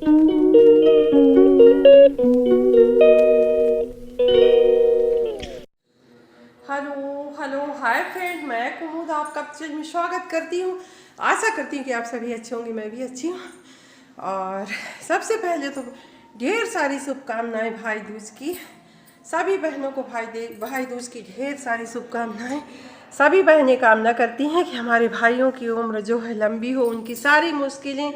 Hello hello hi friend, मैं कुमुद आपका channel में स्वागत करती हूँ। आशा करती हूँ कि आप सभी अच्छे होंगे, मैं भी अच्छी हूँ। और सबसे पहले तो ढेर सारी शुभकामनाएं भाई दूज की। सभी बहनों को भाई दूज की ढेर सारी शुभकामनाएं। सभी बहनें कामना करती हैं कि हमारे भाइयों की उम्र जो है लंबी हो, उनकी सारी मुश्किलें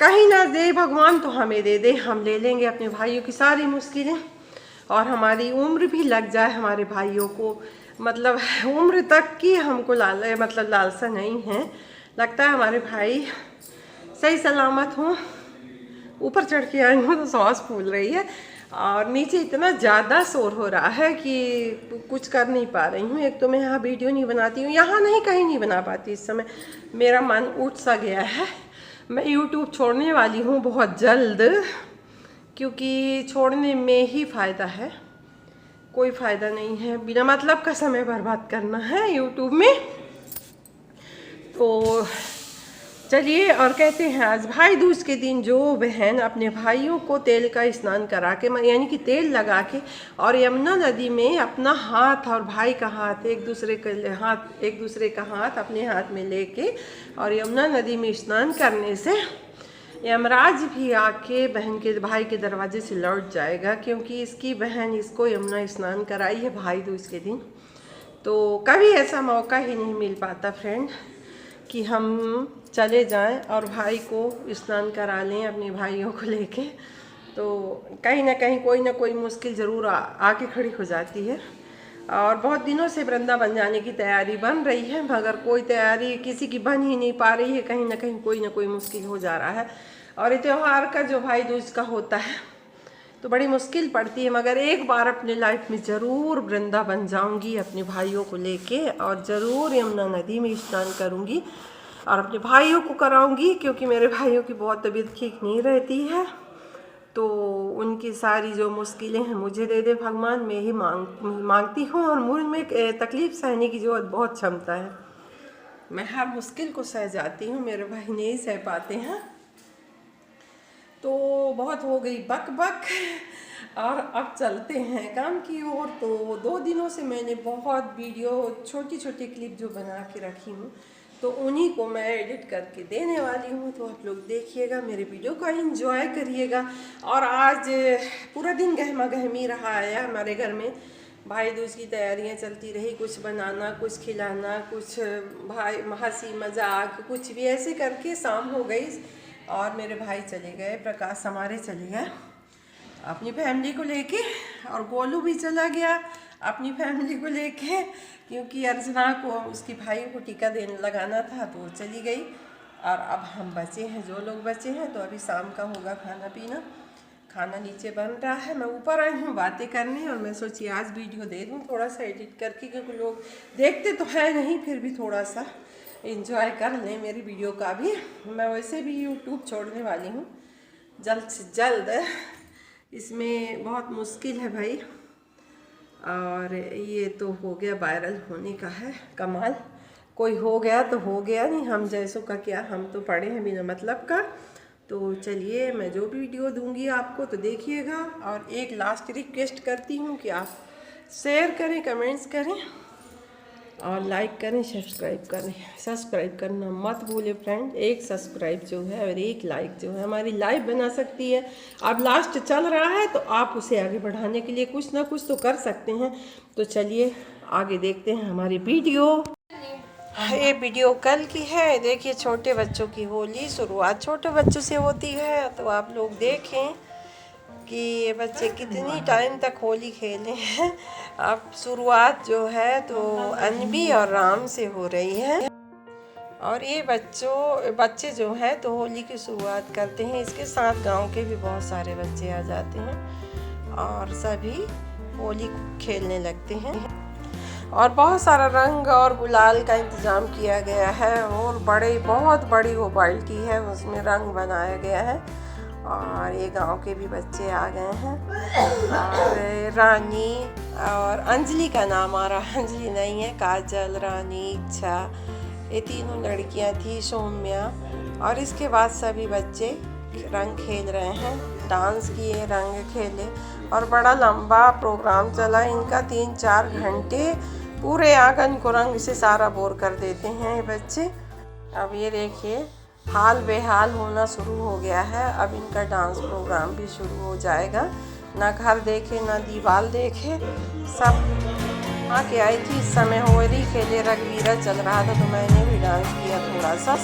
कहीं ना दे भगवान तो हमें दे दे, हम ले लेंगे अपने भाइयों की सारी मुश्किलें, और हमारी उम्र भी लग जाए हमारे भाइयों को। मतलब उम्र तक की हमको लालसा नहीं है। लगता है हमारे भाई सही सलामत हों। ऊपर चढ़ के आई हूँ तो सांस फूल रही है, और नीचे इतना ज़्यादा शोर हो रहा है कि कुछ कर नहीं पा रही हूँ। एक तो मैं यहाँ वीडियो नहीं बनाती हूँ, यहाँ नहीं कहीं नहीं बना पाती इस समय। मेरा मन उठ सा गया है। मैं यूट्यूब छोड़ने वाली हूँ बहुत जल्द, क्योंकि छोड़ने में ही फ़ायदा है, कोई फ़ायदा नहीं है बिना मतलब का समय बर्बाद करना है यूट्यूब में। तो चलिए, और कहते हैं आज भाई दूज के दिन जो बहन अपने भाइयों को तेल का स्नान करा के, यानी कि तेल लगा के, और यमुना नदी में अपना हाथ और भाई का हाथ एक दूसरे का हाथ अपने हाथ में लेके और यमुना नदी में स्नान करने से यमराज भी आके बहन के भाई के दरवाजे से लौट जाएगा, क्योंकि इसकी बहन इसको यमुना स्नान कराई है भाई दूज के दिन। तो कभी ऐसा मौका ही नहीं मिल पाता फ्रेंड कि हम चले जाएं और भाई को स्नान करा लें अपने भाइयों को लेके। तो कहीं ना कोई मुश्किल ज़रूर आके खड़ी हो जाती है। और बहुत दिनों से वृंदावन जाने की तैयारी बन रही है, मगर कोई तैयारी किसी की बन ही नहीं पा रही है। कहीं ना कोई मुश्किल हो जा रहा है। और ये त्यौहार का जो भाई दूज का होता है तो बड़ी मुश्किल पड़ती है, मगर एक बार अपने लाइफ में ज़रूर वृंदावन जाऊंगी अपने भाइयों को लेके, और ज़रूर यमुना नदी में स्नान करूंगी और अपने भाइयों को कराऊंगी, क्योंकि मेरे भाइयों की बहुत तबीयत ठीक नहीं रहती है। तो उनकी सारी जो मुश्किलें हैं मुझे दे दे भगवान, मैं ही मांगती हूँ। और मुझ में तकलीफ़ सहने की जो बहुत क्षमता है, मैं हर मुश्किल को सह जाती हूँ, मेरे भाई नहीं सह पाते हैं। तो बहुत हो गई बक बक, और अब चलते हैं काम की ओर। तो 2 दिनों से मैंने बहुत वीडियो छोटी क्लिप जो बना के रखी हूँ, तो उन्हीं को मैं एडिट करके देने वाली हूँ। तो आप लोग देखिएगा, मेरे वीडियो को एंजॉय करिएगा। और आज पूरा दिन गहमा गहमी रहा है हमारे घर में। भाई दूज की तैयारियां चलती रही, कुछ बनाना, कुछ खिलाना, कुछ भाई हंसी मजाक, कुछ भी ऐसे करके शाम हो गई। और मेरे भाई चले गए, प्रकाश हमारे चले गए अपनी फैमिली को लेके, और गोलू भी चला गया अपनी फैमिली को लेके, क्योंकि अर्चना को उसकी भाई को टीका देने लगाना था तो वो चली गई। और अब हम बचे हैं, जो लोग बचे हैं। तो अभी शाम का होगा खाना पीना। खाना नीचे बन रहा है, मैं ऊपर आई हूँ बातें करने, और मैं सोची आज वीडियो दे दूँ थोड़ा सा एडिट करके, क्योंकि लोग देखते तो है नहीं, फिर भी थोड़ा सा एंजॉय कर लें मेरी वीडियो का भी। मैं वैसे भी यूट्यूब छोड़ने वाली हूँ जल्द से जल्द। इसमें बहुत मुश्किल है भाई, और ये तो हो गया वायरल होने का है कमाल। कोई हो गया तो हो गया, नहीं हम जैसों का क्या, हम तो पढ़े हैं बिना मतलब का। तो चलिए, मैं जो भी वीडियो दूंगी आपको तो देखिएगा। और एक लास्ट रिक्वेस्ट करती हूँ कि आप शेयर करें, कमेंट्स करें, और लाइक करें, सब्सक्राइब करें। सब्सक्राइब करना मत भूलें फ्रेंड। एक सब्सक्राइब जो है और एक लाइक जो है हमारी लाइफ बना सकती है। अब लास्ट चल रहा है तो आप उसे आगे बढ़ाने के लिए कुछ ना कुछ तो कर सकते हैं। तो चलिए आगे देखते हैं हमारी वीडियो। ये वीडियो कल की है। देखिए, छोटे बच्चों की होली शुरुआत छोटे बच्चों से होती है। तो आप लोग देखें कि ये बच्चे कितनी टाइम तक होली खेले हैं। अब शुरुआत जो है तो अनबी और राम से हो रही है। और ये बच्चे जो है तो होली की शुरुआत करते हैं। इसके साथ गांव के भी बहुत सारे बच्चे आ जाते हैं और सभी होली खेलने लगते हैं। और बहुत सारा रंग और गुलाल का इंतज़ाम किया गया है, और बहुत बड़ी वो बाल्टी है, उसमें रंग बनाया गया है। और ये गांव के भी बच्चे आ गए हैं। और रानी और अंजलि का नाम आ रहा है, अंजलि नहीं है, काजल, रानी, इच्छा, ये तीनों लड़कियां थी, सौम्या। और इसके बाद सभी बच्चे रंग खेल रहे हैं, डांस किए, रंग खेले और बड़ा लंबा प्रोग्राम चला इनका। 3-4 घंटे पूरे आंगन को रंग से सारा बोर कर देते हैं ये बच्चे। अब ये देखिए हाल बेहाल होना शुरू हो गया है। अब इनका डांस प्रोग्राम भी शुरू हो जाएगा। ना घर देखे ना दीवार देखे, सब आके आई थी। इस समय होली खेले रघुवीरा चल रहा था तो मैंने भी डांस किया थोड़ा सा।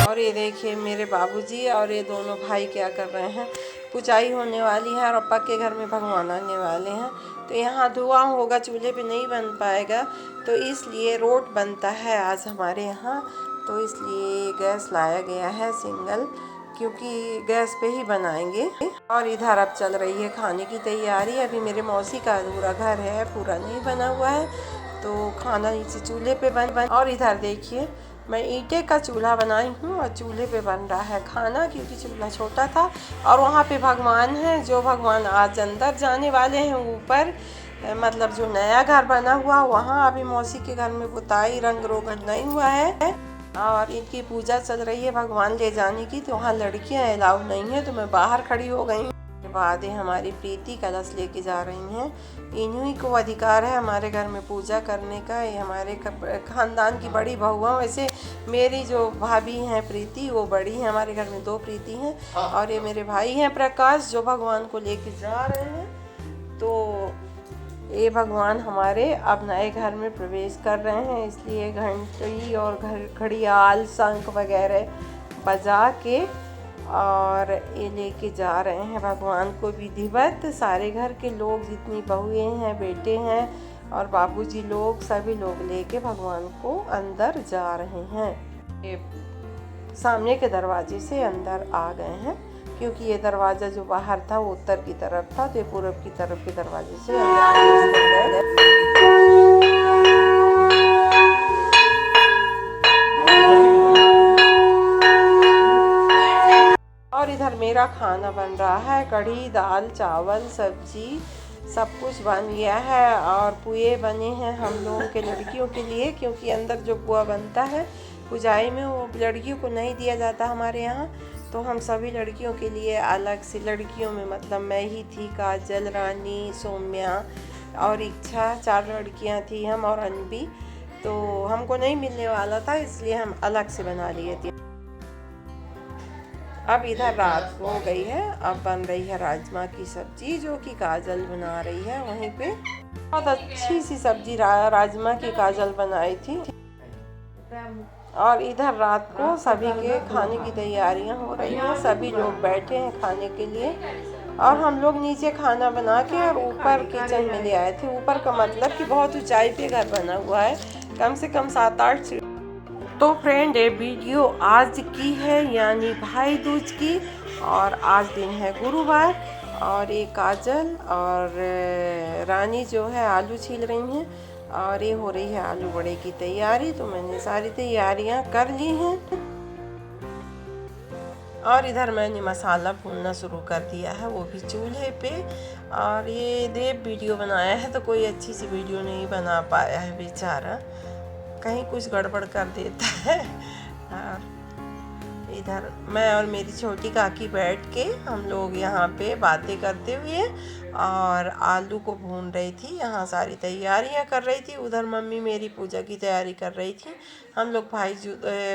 और ये देखिए मेरे बाबूजी और ये दोनों भाई क्या कर रहे हैं। पूजाई होने वाली है और अप्पा के घर में भगवान आने वाले हैं, तो यहाँ धुआं होगा, चूल्हे पे नहीं बन पाएगा, तो इसलिए रोट बनता है आज हमारे यहाँ। तो इसलिए गैस लाया गया है सिंगल, क्योंकि गैस पे ही बनाएंगे। और इधर अब चल रही है खाने की तैयारी। अभी मेरे मौसी का अधूरा घर है, पूरा नहीं बना हुआ है, तो खाना नीचे चूल्हे पे बन। और इधर देखिए मैं ईंटे का चूल्हा बनाई हूँ और चूल्हे पे बन रहा है खाना, क्योंकि चूल्हा छोटा था। और वहाँ पे भगवान हैं, जो भगवान आज अंदर जाने वाले हैं ऊपर, मतलब जो नया घर बना हुआ वहाँ। अभी मौसी के घर में पुताई रंग रोगन नहीं हुआ है और इनकी पूजा चल रही है भगवान ले जाने की, तो वहाँ लड़कियाँ अलाउ नहीं है, तो मैं बाहर खड़ी हो गई। बाद हमारी प्रीति कलश लेके जा रही हैं। इन्हीं को अधिकार है हमारे घर में पूजा करने का। ये हमारे खानदान की बड़ी बहू है। वैसे मेरी जो भाभी हैं प्रीति वो बड़ी है, हमारे घर में 2 प्रीति हैं। और ये मेरे भाई हैं प्रकाश, जो भगवान को लेके जा रहे हैं। तो ये भगवान हमारे अब नए घर में प्रवेश कर रहे हैं, इसलिए घंटी और घड़ियाल शंख वगैरह बजा के और ये लेके जा रहे हैं भगवान को विधिवत। सारे घर के लोग, जितनी बहुएं हैं, बेटे हैं और बाबूजी लोग, सभी लोग लेके भगवान को अंदर जा रहे हैं। ये सामने के दरवाजे से अंदर आ गए हैं, क्योंकि ये दरवाज़ा जो बाहर था वो उत्तर की तरफ था, तो ये पूरब की तरफ के दरवाजे से अंदर गए। और इधर मेरा खाना बन रहा है, कढ़ी, दाल, चावल, सब्जी सब कुछ बन गया है। और पुए बने हैं हम लोगों के लड़कियों के लिए, क्योंकि अंदर जो पुआ बनता है पूजाई में वो लड़कियों को नहीं दिया जाता हमारे यहाँ, तो हम सभी लड़कियों के लिए अलग से, लड़कियों में मतलब मैं ही थी, काजल, रानी, सोम्या और इच्छा, 4 लड़कियाँ थी हम और अनबी, तो हमको नहीं मिलने वाला था, इसलिए हम अलग से बना लिए थे। अब इधर रात हो गई है, अब बन रही है राजमा की सब्जी, जो कि काजल बना रही है वहीं पे। बहुत अच्छी सी सब्जी राजमा की काजल बनाई थी। और इधर रात को सभी के खाने की तैयारियां हो रही हैं, सभी लोग बैठे हैं खाने के लिए। और हम लोग नीचे खाना बना के और ऊपर किचन में ले आए थे। ऊपर का मतलब कि बहुत ऊंचाई पे घर बना हुआ है, कम से कम 7-8 सीढ़ी। तो फ्रेंड ये वीडियो आज की है, यानी भाई दूज की, और आज दिन है गुरुवार। और ये काजल और रानी जो है आलू छील रही हैं, और ये हो रही है आलू बड़े की तैयारी। तो मैंने सारी तैयारियां कर ली हैं और इधर मैंने मसाला भूनना शुरू कर दिया है, वो भी चूल्हे पे। और ये देव वीडियो बनाया है, तो कोई अच्छी सी वीडियो नहीं बना पाया है बेचारा, कहीं कुछ गड़बड़ कर देता है। और इधर मैं और मेरी छोटी काकी बैठ के हम लोग यहाँ पे बातें करते हुए और आलू को भून रही थी। यहाँ सारी तैयारियाँ कर रही थी। उधर मम्मी मेरी पूजा की तैयारी कर रही थी। हम लोग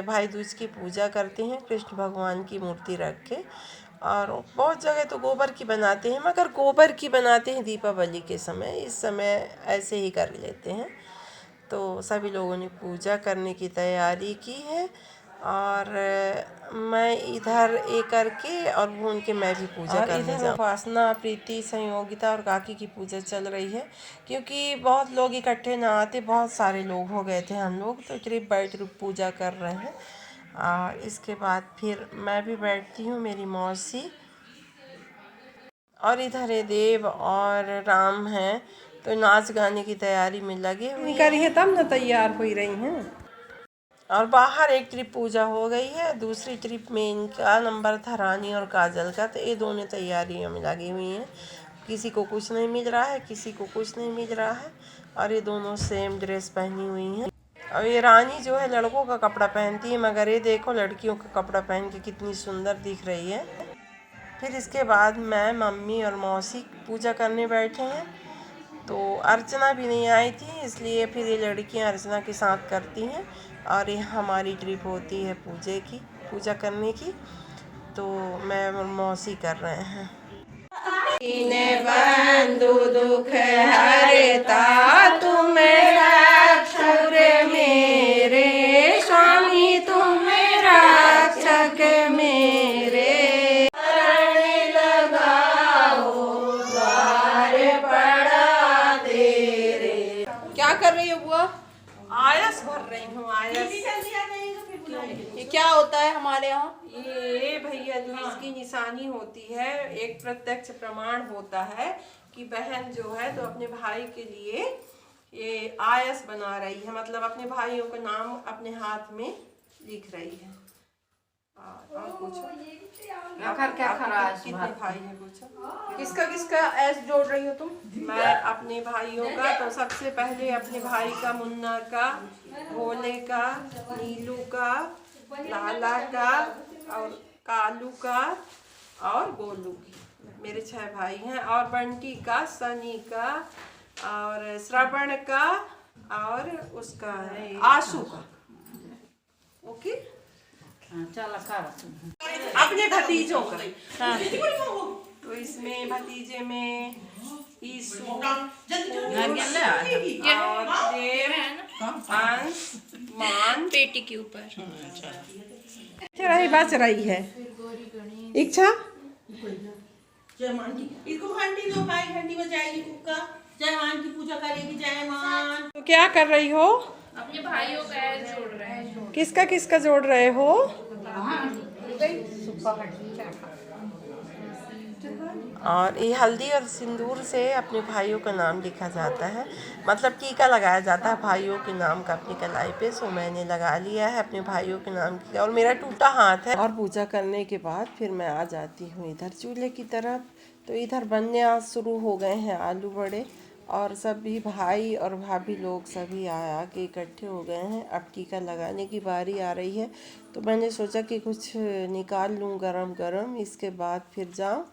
भाई दूज की पूजा करते हैं कृष्ण भगवान की मूर्ति रख के। और बहुत जगह तो गोबर की बनाते हैं, मगर गोबर की बनाते हैं दीपावली के समय। इस समय ऐसे ही कर लेते हैं। तो सभी लोगों ने पूजा करने की तैयारी की है और मैं इधर ये करके और भून के मैं भी पूजा करने जाऊँ। उपासना, प्रीति, संयोगिता और काकी की पूजा चल रही है, क्योंकि बहुत लोग इकट्ठे ना आते, बहुत सारे लोग हो गए थे हम लोग, तो करीब बैठ पूजा कर रहे हैं। और इसके बाद फिर मैं भी बैठती हूँ, मेरी मौसी और इधर ये देव और राम हैं, तो नाच गाने की तैयारी में लगे हुए हैं। तब ना तैयार हो रही हैं। और बाहर एक ट्रिप पूजा हो गई है, दूसरी ट्रिप में इनका नंबर था, रानी और काजल का, तो ये दोनों तैयारियों में लगी हुई हैं। किसी को कुछ नहीं मिल रहा है, किसी को कुछ नहीं मिल रहा है। और ये दोनों सेम ड्रेस पहनी हुई हैं। और ये रानी जो है लड़कों का कपड़ा पहनती है, मगर ये देखो लड़कियों का कपड़ा पहन के कितनी सुंदर दिख रही है। फिर इसके बाद मैं, मम्मी और मौसी पूजा करने बैठे हैं। तो अर्चना भी नहीं आई थी, इसलिए फिर ये लड़कियां अर्चना के साथ करती हैं और ये हमारी ट्रिप होती है पूजा करने की। तो मैं और मौसी कर रहे हैं। बंधु दुख हरता तुम रक्षक मेरे, स्वामी तुम रक्षक मेरे, शरण लगाओ द्वार पड़ा तेरे। क्या कर रही हो बुआ? आयस भर रही हूँ। आयस ये क्या होता है हमारे यहाँ? ये भैया दूज की निशानी होती है, एक प्रत्यक्ष प्रमाण होता है कि बहन जो है तो अपने भाई के लिए ये आयस बना रही है, मतलब अपने भाइयों का नाम अपने हाथ में लिख रही है। और पूछो क्या खराश कितने भाई है पूछो। किसका किसका ऐस जोड़ रही हो तुम? मैं अपने भाइयों का, तो सबसे पहले अपने भाई का, मुन्ना का, भोले का, नीलू का, लाला का और कालू का और गोलू की, मेरे 6 भाई हैं। और बंटी का, सनी का और श्रवण का और उसका आशु का। ओके, चल अपने भतीजों का। तो इसमें भतीजे में ईसु और देव, अंश, मान पेटी के ऊपर बच रही है। इच्छा जय मान की, इसको घंटी दो भाई, घंटी बजाएगी कुक्का, जय मान की पूजा करेगी। जय मान। तो क्या कर रही हो? अपने भाइयों का ऐस जोड़ रहे हैं। किसका किसका जोड़ रहे हो? और ये हल्दी और सिंदूर से अपने भाइयों का नाम लिखा जाता है, मतलब टीका लगाया जाता है भाइयों के नाम का अपनी कलाई पे। सो मैंने लगा लिया है अपने भाइयों के नाम की, और मेरा टूटा हाथ है। और पूजा करने के बाद फिर मैं आ जाती हूँ इधर चूल्हे की तरफ। तो इधर बनने आज शुरू हो गए हैं आलू बड़े, और सभी भाई और भाभी लोग सभी आ के इकट्ठे हो गए हैं। अब टीका लगाने की बारी आ रही है, तो मैंने सोचा कि कुछ निकाल लूँ गरम गरम, इसके बाद फिर जाऊँ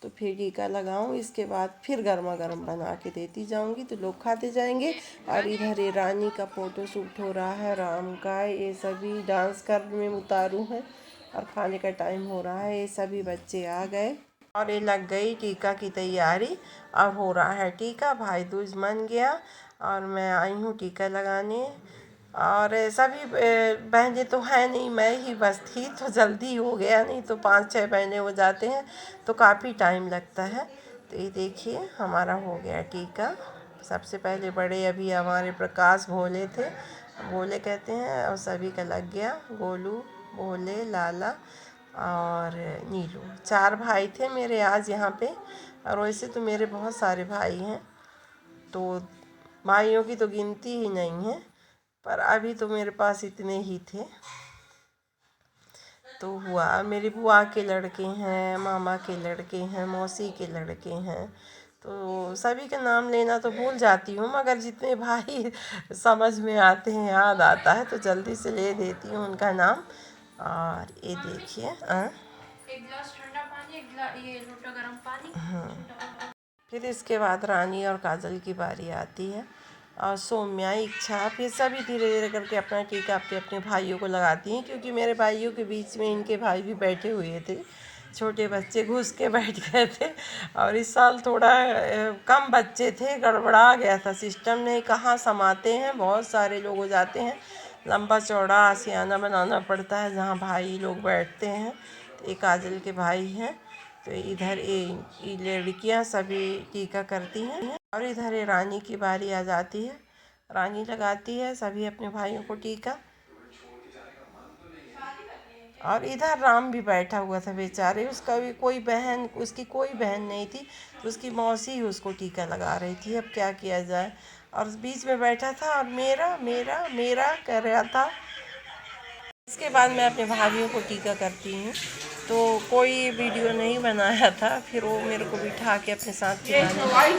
तो फिर टीका लगाऊं। इसके बाद फिर गर्मा गर्म बना के देती जाऊंगी, तो लोग खाते जाएंगे। और इधर ये रानी का फोटो शूट हो रहा है, राम का, ये सभी डांस करने में उतारू हैं और खाने का टाइम हो रहा है। ये सभी बच्चे आ गए और ये लग गई टीका की तैयारी। अब हो रहा है टीका, भाई दूज मन गया और मैं आई हूँ टीका लगाने। और सभी बहनें तो हैं नहीं, मैं ही बस थी, तो जल्दी हो गया, नहीं तो 5-6 बहनें हो जाते हैं तो काफ़ी टाइम लगता है। तो ये देखिए हमारा हो गया टीका। सबसे पहले बड़े अभी हमारे प्रकाश भोले थे, भोले कहते हैं, और सभी का लग गया, गोलू, भोले, लाला और नीलू। 4 भाई थे मेरे आज यहाँ पे, और वैसे तो मेरे बहुत सारे भाई हैं, तो भाइयों की तो गिनती ही नहीं है, पर अभी तो मेरे पास इतने ही थे। तो हुआ, मेरी बुआ के लड़के हैं, मामा के लड़के हैं, मौसी के लड़के हैं, तो सभी का नाम लेना तो भूल जाती हूँ, मगर जितने भाई समझ में आते हैं, याद आता है, तो जल्दी से ले देती हूँ उनका नाम। और ये देखिए एक गिलास ठंडा पानी, एक गिलास ये लोटा गर्म पानी। फिर इसके बाद रानी और काजल की बारी आती है और सौम्या, इच्छा, फिर सभी धीरे धीरे करके अपना टीका अपने अपने भाइयों को लगाती हैं, क्योंकि मेरे भाइयों के बीच में इनके भाई भी बैठे हुए थे, छोटे बच्चे घुस के बैठ गए थे। और इस साल थोड़ा कम बच्चे थे, गड़बड़ा गया था सिस्टम, नहीं कहाँ समाते हैं, बहुत सारे लोग हो जाते हैं, लंबा चौड़ा आशियाना बनाना पड़ता है जहाँ भाई लोग बैठते हैं। तो ये काजल के भाई हैं, तो इधर ये लड़कियां सभी टीका करती हैं और इधर ये रानी की बारी आ जाती है, रानी लगाती है सभी अपने भाइयों को टीका। और इधर राम भी बैठा हुआ था बेचारे, उसका भी कोई बहन, उसकी कोई बहन नहीं थी, तो उसकी मौसी ही उसको टीका लगा रही थी, अब क्या किया जाए। और बीच में बैठा था और मेरा मेरा मेरा कर रहा था। इसके बाद मैं अपने भाभीयों को टीका करती हूँ, तो कोई वीडियो नहीं बनाया था, फिर वो मेरे को बिठा के अपने साथ खिलाने,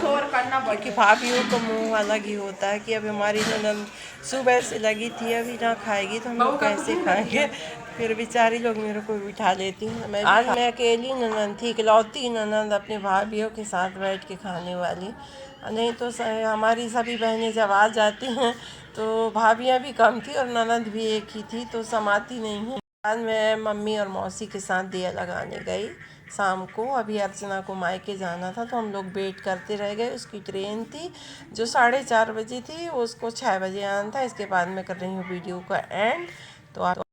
क्योंकि भाभीयों को मुँह अलग ही होता है कि अब हमारी ननद सुबह से लगी थी, अभी ना खाएगी तो हम लोग कैसे खाएंगे, फिर बेचारी लोग मेरे को बिठा लेती हैं। आज मैं अकेली ननद थी, इकलौती ननद अपने भाभीयों के साथ बैठ के खाने वाली, नहीं तो हमारी सभी बहनें जब आ जाती हैं तो भाभियाँ भी कम थी और ननद भी एक ही थी, तो समाती नहीं है। बाद मैं मम्मी और मौसी के साथ दिया लगाने गई शाम को, अभी अर्चना को मायके जाना था तो हम लोग वेट करते रह गए, उसकी ट्रेन थी जो 4:30 बजे थी, उसको 6 बजे आना था। इसके बाद मैं कर रही हूँ वीडियो का एंड। तो आप